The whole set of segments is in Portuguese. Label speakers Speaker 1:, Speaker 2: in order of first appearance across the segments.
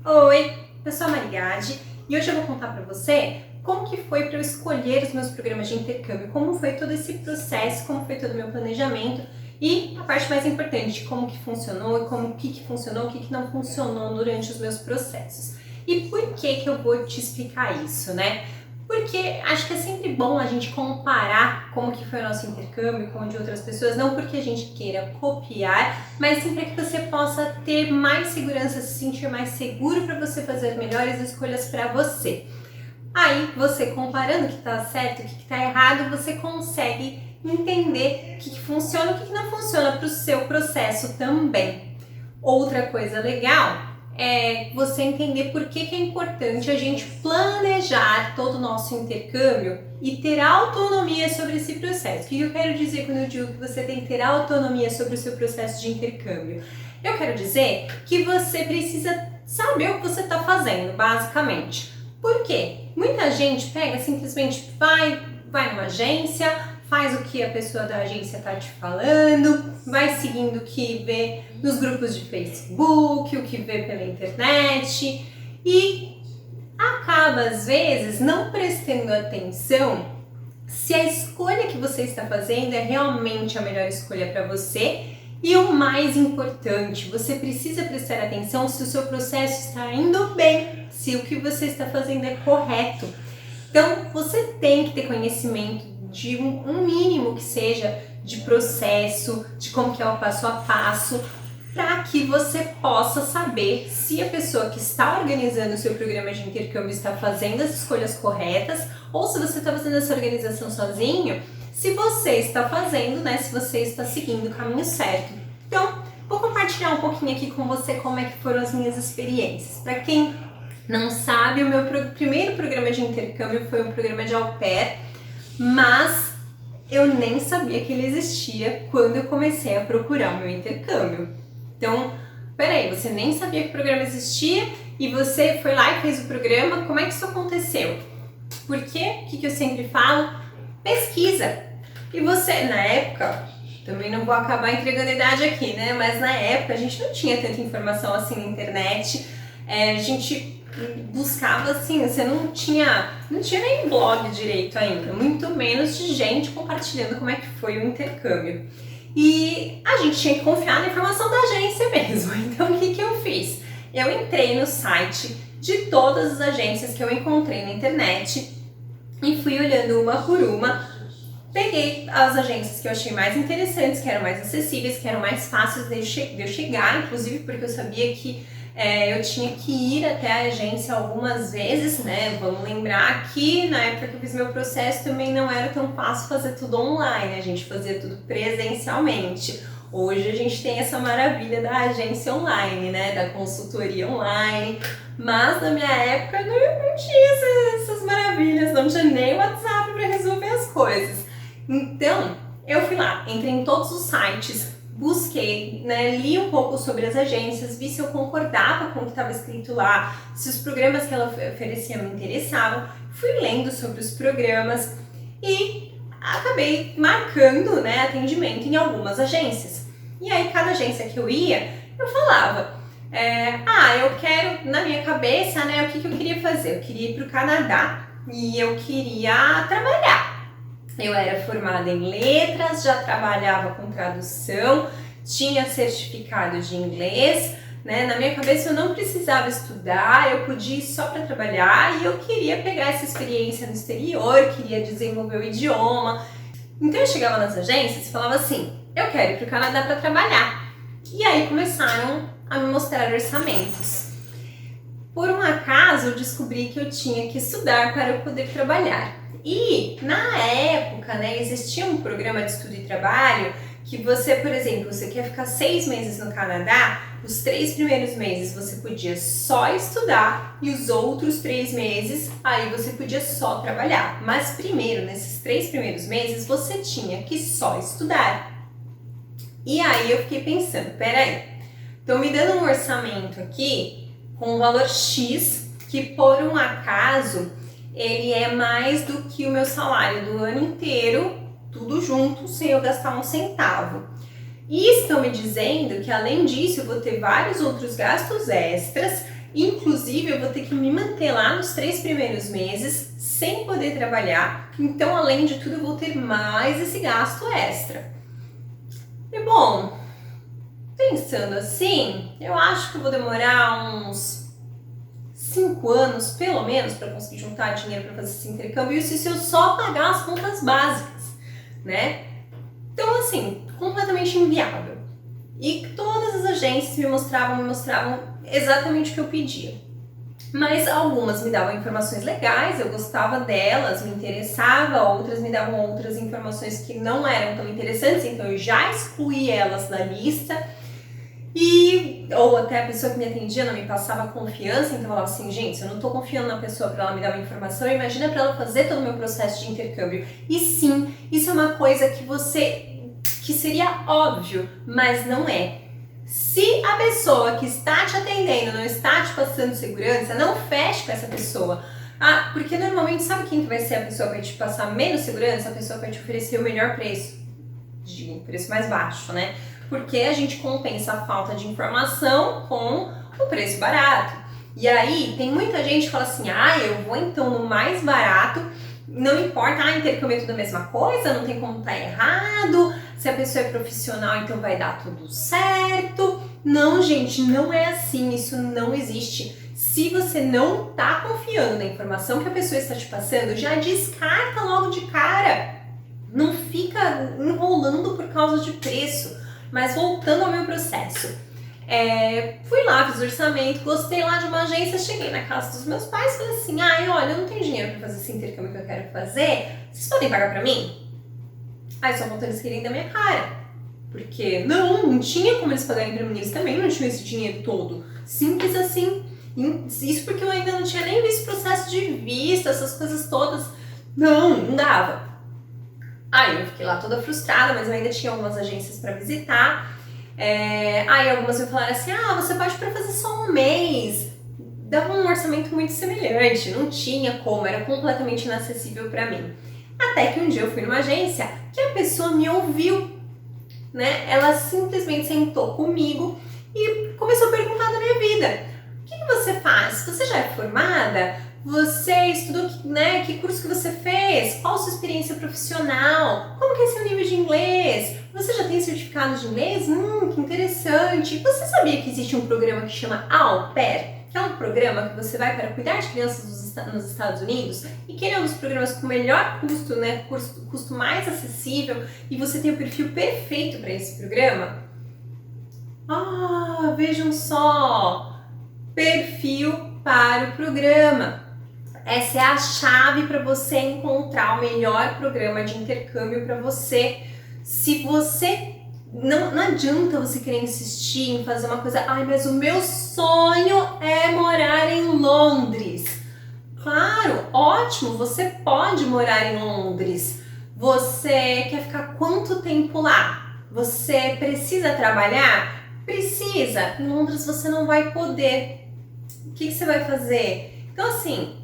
Speaker 1: Oi, eu sou a Marigade e hoje eu vou contar para você como que foi para eu escolher os meus programas de intercâmbio, como foi todo esse processo, como foi todo o meu planejamento e a parte mais importante, como que funcionou e o que funcionou, o que não funcionou durante os meus processos. E por que eu vou te explicar isso, né? Porque acho que é sempre bom a gente comparar como que foi o nosso intercâmbio com o de outras pessoas, não porque a gente queira copiar, mas sim para que você possa ter mais segurança, se sentir mais seguro para você fazer melhores escolhas para você. Aí, você comparando o que está certo e o que está errado, você consegue entender o que funciona e o que não funciona para o seu processo também. Outra coisa legal é você entender por que é importante a gente planejar todo o nosso intercâmbio e ter autonomia sobre esse processo. O que eu quero dizer quando eu digo que você tem que ter autonomia sobre o seu processo de intercâmbio? Eu quero dizer que você precisa saber o que você está fazendo, basicamente. Por quê? Muita gente pega, simplesmente vai numa agência, faz o que a pessoa da agência está te falando, vai seguindo o que vê nos grupos de Facebook, o que vê pela internet e acaba, às vezes, não prestando atenção se a escolha que você está fazendo é realmente a melhor escolha para você. E o mais importante, você precisa prestar atenção se o seu processo está indo bem, se o que você está fazendo é correto. Então, você tem que ter conhecimento de um mínimo que seja de processo, de como que é o passo a passo, para que você possa saber se a pessoa que está organizando o seu programa de intercâmbio está fazendo as escolhas corretas ou se você está fazendo essa organização sozinho, se você está fazendo, né, se você está seguindo o caminho certo. Então, vou compartilhar um pouquinho aqui com você como é que foram as minhas experiências. Para quem não sabe, o meu primeiro programa de intercâmbio foi um programa de au pair, mas eu nem sabia que ele existia quando eu comecei a procurar o meu intercâmbio. Então, peraí, você nem sabia que o programa existia e você foi lá e fez o programa, como é que isso aconteceu? Porque, o que eu sempre falo? Pesquisa. E você, na época, também não vou acabar entregando a idade aqui, né? Mas na época a gente não tinha tanta informação assim na internet, a gente buscava assim, você não tinha nem blog direito ainda, muito menos de gente compartilhando como é que foi o intercâmbio. E a gente tinha que confiar na informação da agência mesmo. Então o que eu fiz? Eu entrei no site de todas as agências que eu encontrei na internet e fui olhando uma por uma. Peguei as agências que eu achei mais interessantes, que eram mais acessíveis, que eram mais fáceis de eu chegar, inclusive porque eu sabia que eu tinha que ir até a agência algumas vezes, né? Vamos lembrar que na época que eu fiz meu processo também não era tão fácil fazer tudo online, a gente fazia tudo presencialmente. Hoje a gente tem essa maravilha da agência online, né? Da consultoria online, mas na minha época não tinha essas maravilhas, não tinha nem WhatsApp para resolver as coisas. Então, eu fui lá, entrei em todos os sites, busquei, né, li um pouco sobre as agências, vi se eu concordava com o que estava escrito lá, se os programas que ela oferecia me interessavam, fui lendo sobre os programas e acabei marcando, né, atendimento em algumas agências. E aí, cada agência que eu ia, eu falava, eu quero, na minha cabeça, né, o que eu queria fazer? Eu queria ir para o Canadá e eu queria trabalhar. Eu era formada em letras, já trabalhava com tradução, tinha certificado de inglês, né? Na minha cabeça eu não precisava estudar, eu podia ir só para trabalhar e eu queria pegar essa experiência no exterior, queria desenvolver o idioma. Então eu chegava nas agências e falava assim, eu quero ir para o Canadá para trabalhar. E aí começaram a me mostrar orçamentos. Por um acaso eu descobri que eu tinha que estudar para eu poder trabalhar. E na época, né, existia um programa de estudo e trabalho que você, por exemplo, você quer ficar 6 meses no Canadá, os 3 primeiros meses você podia só estudar e os outros 3 meses aí você podia só trabalhar. Mas primeiro, nesses 3 primeiros meses, você tinha que só estudar. E aí eu fiquei pensando, peraí, estão me dando um orçamento aqui com um valor X que por um acaso ele é mais do que o meu salário do ano inteiro, tudo junto, sem eu gastar um centavo. E estão me dizendo que além disso eu vou ter vários outros gastos extras Inclusive, eu vou ter que me manter lá nos 3 primeiros meses sem poder trabalhar. Então, além de tudo, eu vou ter mais esse gasto extra. E bom, pensando assim, eu acho que eu vou demorar uns 5 anos, pelo menos, para conseguir juntar dinheiro para fazer esse intercâmbio. Isso se eu só pagar as contas básicas, né? Então, assim, completamente inviável. E todas as agências me mostravam exatamente o que eu pedia. Mas algumas me davam informações legais, eu gostava delas, me interessava, outras me davam outras informações que não eram tão interessantes, então eu já excluí elas da lista. Ou até a pessoa que me atendia não me passava confiança, então eu falava assim, gente, se eu não estou confiando na pessoa para ela me dar uma informação, imagina para ela fazer todo o meu processo de intercâmbio. E sim, isso é uma coisa que seria óbvio, mas não é. Se a pessoa que está te atendendo não está te passando segurança, não feche com essa pessoa. Porque normalmente sabe quem que vai ser a pessoa que vai te passar menos segurança? A pessoa que vai te oferecer o melhor preço, de um preço mais baixo, né? Porque a gente compensa a falta de informação com o preço barato. E aí tem muita gente que fala assim, eu vou então no mais barato, não importa, intercâmbio é tudo a mesma coisa, não tem como estar errado, se a pessoa é profissional então vai dar tudo certo. Não, gente, não é assim, isso não existe. Se você não está confiando na informação que a pessoa está te passando, já descarta logo de cara. Não fica enrolando por causa de preço. Mas voltando ao meu processo, fui lá, fiz o orçamento, gostei lá de uma agência, cheguei na casa dos meus pais e falei assim, olha, eu não tenho dinheiro para fazer esse intercâmbio que eu quero fazer, vocês podem pagar para mim? Aí só voltou eles querem da minha cara, porque não tinha como eles pagarem para mim, eles também não tinham esse dinheiro todo, simples assim. Isso porque eu ainda não tinha nem visto o processo de visto, essas coisas todas, não dava. Aí eu fiquei lá toda frustrada, mas eu ainda tinha algumas agências para visitar. Aí algumas me falaram assim, você pode para fazer só um mês. Dava um orçamento muito semelhante, não tinha como, era completamente inacessível para mim. Até que um dia eu fui numa agência que a pessoa me ouviu, né? Ela simplesmente sentou comigo e começou a perguntar da minha vida. O que você faz? Você já é formada? Você estudou, né? Que curso que você fez? Qual a sua experiência profissional? Como que é seu nível de inglês? Você já tem certificado de inglês? Que interessante! Você sabia que existe um programa que chama Au Pair? Que é um programa que você vai para cuidar de crianças nos Estados Unidos e que ele é um dos programas com melhor custo, né? Custo mais acessível, e você tem o perfil perfeito para esse programa? Vejam só! Perfil para o programa. Essa é a chave para você encontrar o melhor programa de intercâmbio para você. Se você não adianta você querer insistir em fazer uma coisa, mas o meu sonho é morar em Londres. Claro, ótimo, você pode morar em Londres. Você quer ficar quanto tempo lá? Você precisa trabalhar? Precisa. Em Londres você não vai poder. O que você vai fazer? Então assim,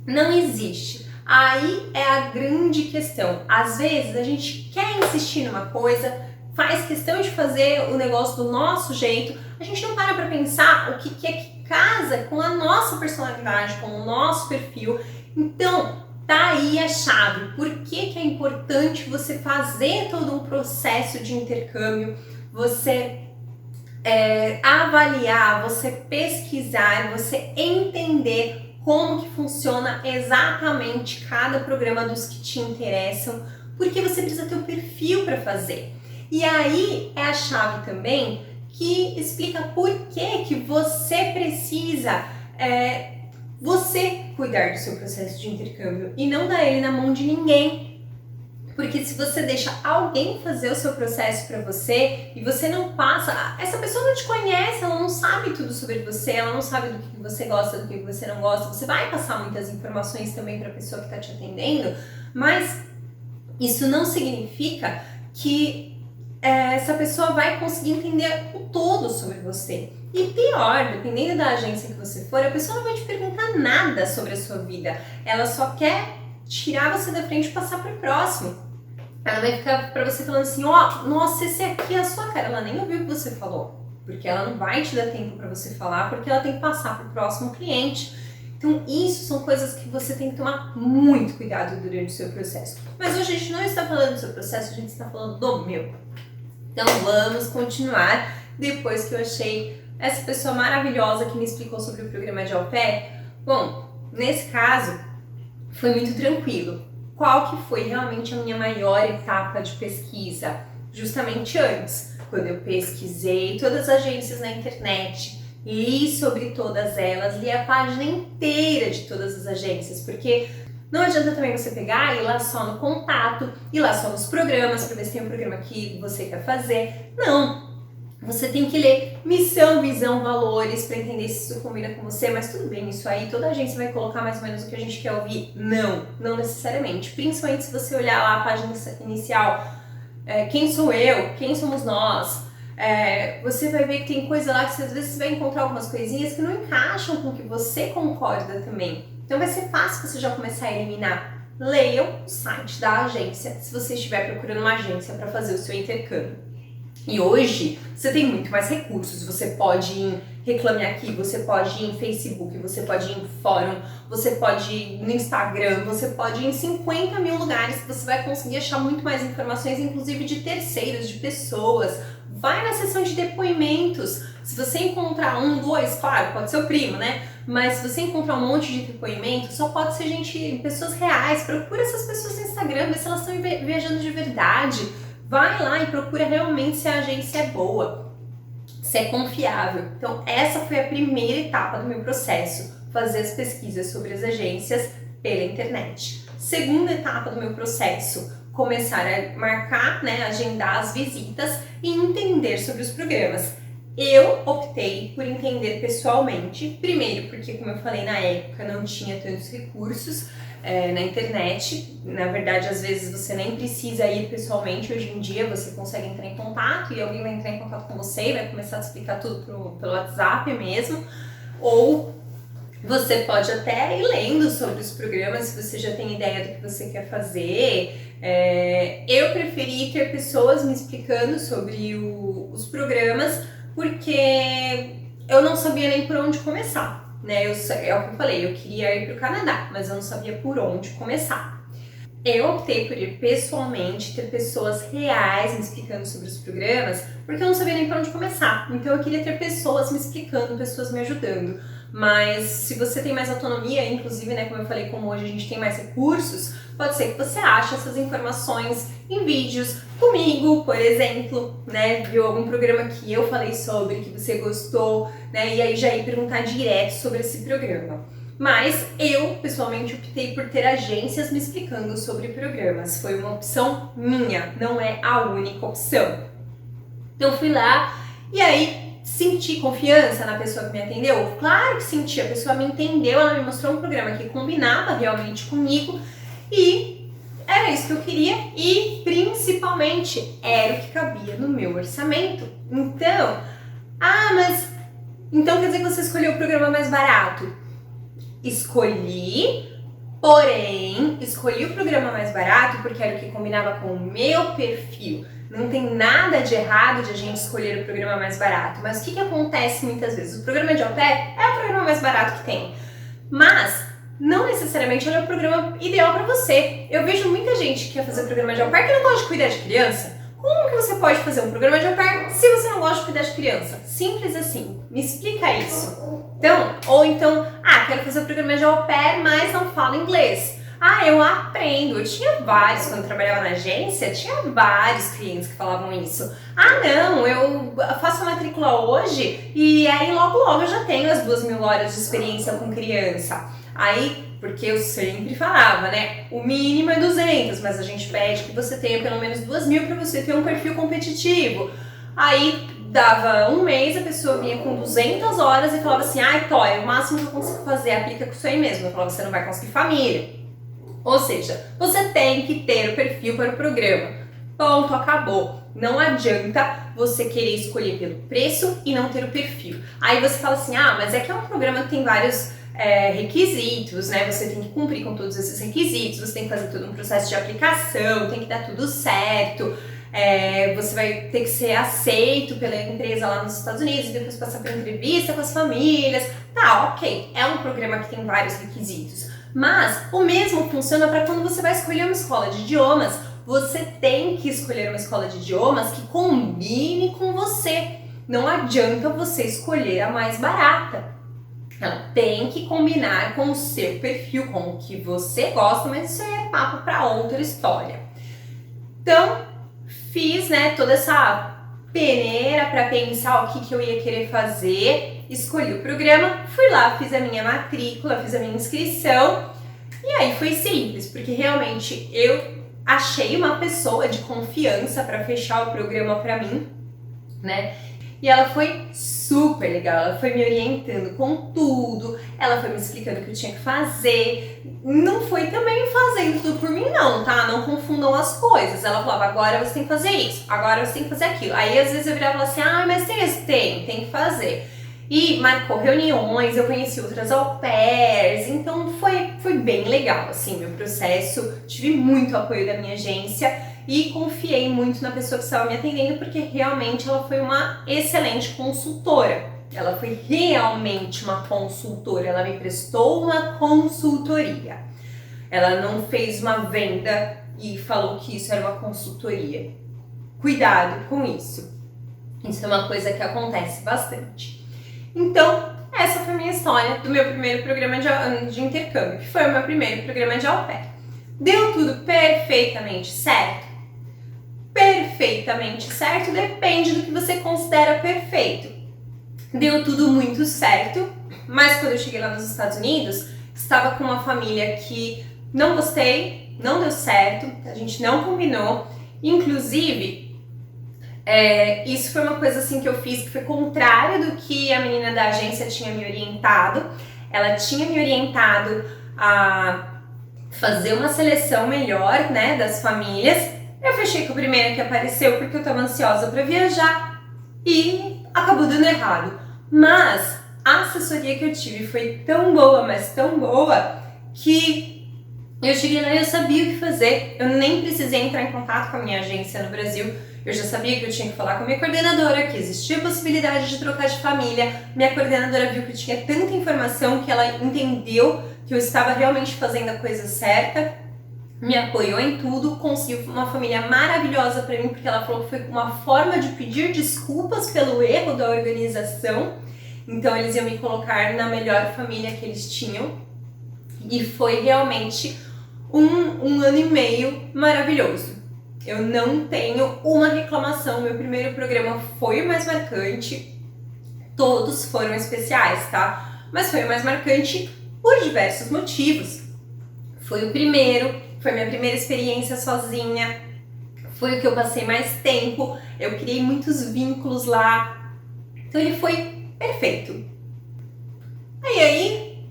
Speaker 1: não existe. Aí é a grande questão. Às vezes a gente quer insistir numa coisa, faz questão de fazer o negócio do nosso jeito, a gente não para pensar o que é que casa com a nossa personalidade, com o nosso perfil. Então, tá aí a chave. Por que é importante você fazer todo um processo de intercâmbio, você avaliar, você pesquisar, você entender como que funciona exatamente cada programa dos que te interessam, porque você precisa ter o perfil para fazer. E aí é a chave também que explica por que você precisa você cuidar do seu processo de intercâmbio e não dar ele na mão de ninguém. Porque se você deixa alguém fazer o seu processo para você e você não passa, essa pessoa não te conhece, ela não sabe tudo sobre você, ela não sabe do que você gosta, do que você não gosta. Você vai passar muitas informações também para a pessoa que está te atendendo, mas isso não significa que essa pessoa vai conseguir entender o todo sobre você. E pior, dependendo da agência que você for, a pessoa não vai te perguntar nada sobre a sua vida. Ela só quer tirar você da frente e passar para o próximo. Ela vai ficar para você falando assim, nossa, esse aqui é a sua cara. Ela nem ouviu o que você falou. porque ela não vai te dar tempo para você falar, porque ela tem que passar para o próximo cliente. Então, isso são coisas que você tem que tomar muito cuidado durante o seu processo. Mas hoje a gente não está falando do seu processo, a gente está falando do meu. Então, vamos continuar depois que eu achei essa pessoa maravilhosa que me explicou sobre o programa de au pair. Bom, nesse caso, foi muito tranquilo. Qual que foi realmente a minha maior etapa de pesquisa? Justamente antes, quando eu pesquisei todas as agências na internet, li sobre todas elas, li a página inteira de todas as agências, porque não adianta também você pegar e ir lá só no contato, ir lá só nos programas, para ver se tem um programa que você quer fazer. Não! Você tem que ler missão, visão, valores para entender se isso combina com você, mas tudo bem, isso aí toda agência vai colocar mais ou menos o que a gente quer ouvir. Não, não necessariamente. Principalmente se você olhar lá a página inicial, quem sou eu, quem somos nós, você vai ver que tem coisa lá que às vezes você vai encontrar algumas coisinhas que não encaixam com o que você concorda também. Então vai ser fácil você já começar a eliminar. Leiam o site da agência, se você estiver procurando uma agência para fazer o seu intercâmbio. E hoje você tem muito mais recursos, você pode ir em Reclame Aqui, você pode ir em Facebook, você pode ir em fórum, você pode ir no Instagram, você pode ir em 50 mil lugares que você vai conseguir achar muito mais informações, inclusive de terceiros, de pessoas. Vai na seção de depoimentos, se você encontrar um, dois, claro, pode ser o primo, né? Mas se você encontrar um monte de depoimento, só pode ser pessoas reais, procura essas pessoas no Instagram, vê se elas estão viajando de verdade. Vai lá e procura realmente se a agência é boa, se é confiável. Então, essa foi a primeira etapa do meu processo, fazer as pesquisas sobre as agências pela internet. Segunda etapa do meu processo, começar a marcar, agendar as visitas e entender sobre os programas. Eu optei por entender pessoalmente, primeiro porque, como eu falei na época, não tinha tantos recursos, na internet. Na verdade, às vezes você nem precisa ir pessoalmente. Hoje em dia você consegue entrar em contato e alguém vai entrar em contato com você e vai começar a te explicar tudo pelo WhatsApp mesmo. Ou você pode até ir lendo sobre os programas se você já tem ideia do que você quer fazer. Eu preferi ter pessoas me explicando sobre os programas porque eu não sabia nem por onde começar. É o que eu falei, eu queria ir para o Canadá, mas eu não sabia por onde começar. Eu optei por ir pessoalmente, ter pessoas reais me explicando sobre os programas, porque eu não sabia nem por onde começar. Então eu queria ter pessoas me explicando, pessoas me ajudando. Mas se você tem mais autonomia, inclusive, como eu falei, como hoje a gente tem mais recursos, pode ser que você ache essas informações em vídeos comigo, por exemplo, viu algum programa que eu falei sobre, que você gostou, e aí já ir perguntar direto sobre esse programa. Mas eu, pessoalmente, optei por ter agências me explicando sobre programas. Foi uma opção minha, não é a única opção. Então fui lá e aí senti confiança na pessoa que me atendeu? Claro que senti, a pessoa me entendeu, ela me mostrou um programa que combinava realmente comigo e era isso que eu queria e principalmente era o que cabia no meu orçamento. Então, então quer dizer que você escolheu o programa mais barato? Escolhi, porém, escolhi o programa mais barato porque era o que combinava com o meu perfil. Não tem nada de errado de a gente escolher o programa mais barato, mas o que acontece muitas vezes? O programa de au pair é o programa mais barato que tem, mas não necessariamente ele é o programa ideal para você. Eu vejo muita gente que quer fazer programa de au pair que não gosta de cuidar de criança. Como que você pode fazer um programa de au pair se você não gosta de cuidar de criança? Simples assim. Me explica isso. Então, quero fazer um programa de au pair, mas não falo inglês. Eu aprendo. Eu tinha vários, quando eu trabalhava na agência, tinha vários clientes que falavam isso. Não, eu faço a matrícula hoje e aí logo eu já tenho as 2.000 horas de experiência com criança. Porque eu sempre falava, o mínimo é 200, mas a gente pede que você tenha pelo menos 2.000 para você ter um perfil competitivo. Aí dava um mês, a pessoa vinha com 200 horas e falava assim, Tóia, o máximo que eu consigo fazer, aplica com isso aí mesmo. Eu falava, você não vai conseguir família. Ou seja, você tem que ter o perfil para o programa. Ponto, acabou. Não adianta você querer escolher pelo preço e não ter o perfil. Aí você fala assim, mas é que é um programa que tem vários requisitos, Você tem que cumprir com todos esses requisitos, você tem que fazer todo um processo de aplicação, tem que dar tudo certo. você vai ter que ser aceito pela empresa lá nos Estados Unidos, depois passar por entrevista com as famílias. Tá, ok, é um programa que tem vários requisitos, mas o mesmo funciona para quando você vai escolher uma escola de idiomas. Você tem que escolher uma escola de idiomas que combine com você. Não adianta você escolher a mais barata. Ela tem que combinar com o seu perfil, com o que você gosta, mas isso é papo para outra história. Então, fiz, toda essa peneira para pensar o que eu ia querer fazer, escolhi o programa, fui lá, fiz a minha matrícula, fiz a minha inscrição, e aí foi simples, porque realmente eu achei uma pessoa de confiança para fechar o programa para mim, E ela foi super legal, ela foi me orientando com tudo, ela foi me explicando o que eu tinha que fazer. Não foi também fazendo tudo por mim não, tá? Não confundam as coisas. Ela falava, agora você tem que fazer isso, agora você tem que fazer aquilo. Aí às vezes eu virava e falava assim, mas tem esse? Tem que fazer. E marcou reuniões, eu conheci outras au pairs, então foi bem legal, assim, meu processo. Tive muito apoio da minha agência e confiei muito na pessoa que estava me atendendo, porque realmente ela foi uma excelente consultora. Ela foi realmente uma consultora, ela me prestou uma consultoria. Ela não fez uma venda e falou que isso era uma consultoria. Cuidado com isso. Isso é uma coisa que acontece bastante. Então, essa foi a minha história do meu primeiro programa de intercâmbio, que foi o meu primeiro programa de au pair. Deu tudo perfeitamente certo? Perfeitamente certo depende do que você considera perfeito. Deu tudo muito certo, mas quando eu cheguei lá nos Estados Unidos, estava com uma família que não gostei, não deu certo, a gente não combinou. Inclusive, isso foi uma coisa assim que eu fiz que foi contrário do que a menina da agência tinha me orientado. Ela tinha me orientado a fazer uma seleção melhor, das famílias. Eu fechei com o primeiro que apareceu porque eu estava ansiosa para viajar e acabou dando errado. Mas a assessoria que eu tive foi tão boa, mas tão boa, que eu cheguei lá e eu sabia o que fazer. Eu nem precisei entrar em contato com a minha agência no Brasil. Eu já sabia que eu tinha que falar com a minha coordenadora, que existia a possibilidade de trocar de família. Minha coordenadora viu que eu tinha tanta informação que ela entendeu que eu estava realmente fazendo a coisa certa. Me apoiou em tudo, conseguiu uma família maravilhosa para mim, porque ela falou que foi uma forma de pedir desculpas pelo erro da organização. Então eles iam me colocar na melhor família que eles tinham. E foi realmente um ano e meio maravilhoso. Eu não tenho uma reclamação, meu primeiro programa foi o mais marcante. Todos foram especiais, tá? Mas foi o mais marcante por diversos motivos. Foi o primeiro, foi minha primeira experiência sozinha, foi o que eu passei mais tempo, eu criei muitos vínculos lá, então ele foi perfeito. Aí,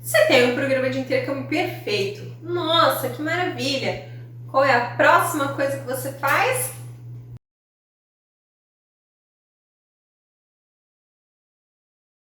Speaker 1: você tem um programa de intercâmbio perfeito. Nossa, que maravilha! Qual é a próxima coisa que você faz?